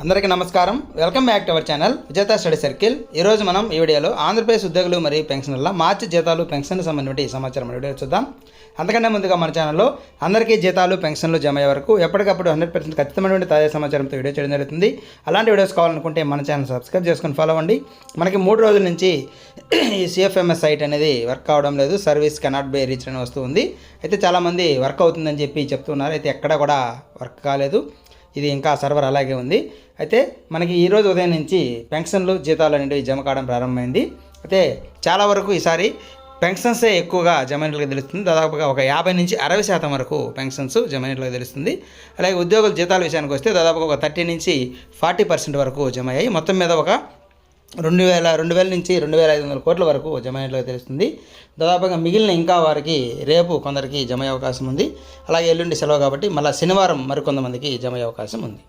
అందరికీ నమస్కారం. Welcome back to our channel విజేత స్టడీ సర్కిల్. ఈరోజు మనం ఈ వీడియోలో ఆంధ్రప్రదేశ్ ఉద్యోగులు మరియు పెన్షనర్ల మార్చి జీతాలు పెన్షన్ సంబంధించిన సమాచారం వీడియో చూద్దాం. అంతకంటే ముందుగా మన ఛానల్లో అందరికీ జీతాలు పెన్షన్లు జమ అయ్యే వరకు ఎప్పటికప్పుడు 100% ఖచ్చితమైనటువంటి తాజా సమాచారంతో వీడియో చేయడం జరుగుతుంది. అలాంటి వీడియోస్ కావాలనుకుంటే మన ఛానల్ సబ్స్క్రైబ్ చేసుకొని ఫాలో అవ్వండి. మనకి 3 రోజుల నుంచి ఈ సిఎఫ్ఎంఎస్ సైట్ అనేది వర్క్ అవడం లేదు, సర్వీస్ కెనాట్ బి రీచ్ అని వస్తుంది. అయితే చాలామంది వర్క్ అవుతుందని చెప్పి చెప్తున్నారు. అయితే ఎక్కడ కూడా వర్క్ కాలేదు, ఇది ఇంకా సర్వర్ అలాగే ఉంది. అయితే మనకి ఈరోజు ఉదయం నుంచి పెన్షన్లు జీతాలు అనేవి జమ కావడం ప్రారంభమైంది. అయితే చాలా వరకు ఈసారి పెన్షన్సే ఎక్కువగా జమ అయినట్లుగా తెలుస్తుంది. దాదాపుగా ఒక 50 నుంచి 60% వరకు పెన్షన్స్ జమ అయినట్లుగా తెలుస్తుంది. అలాగే ఉద్యోగుల జీతాల విషయానికి వస్తే దాదాపుగా ఒక 30 నుంచి 40% వరకు జమ అయ్యాయి. మొత్తం మీద ఒక 2000 నుంచి 2500 కోట్ల వరకు జమ అయినట్లుగా తెలుస్తుంది. దాదాపుగా మిగిలిన ఇంకా వారికి రేపు కొందరికి జమ అయ్యే అవకాశం ఉంది. అలాగే ఎల్లుండి సెలవు కాబట్టి మళ్ళీ శనివారం మరికొంతమందికి జమ అయ్యే అవకాశం ఉంది.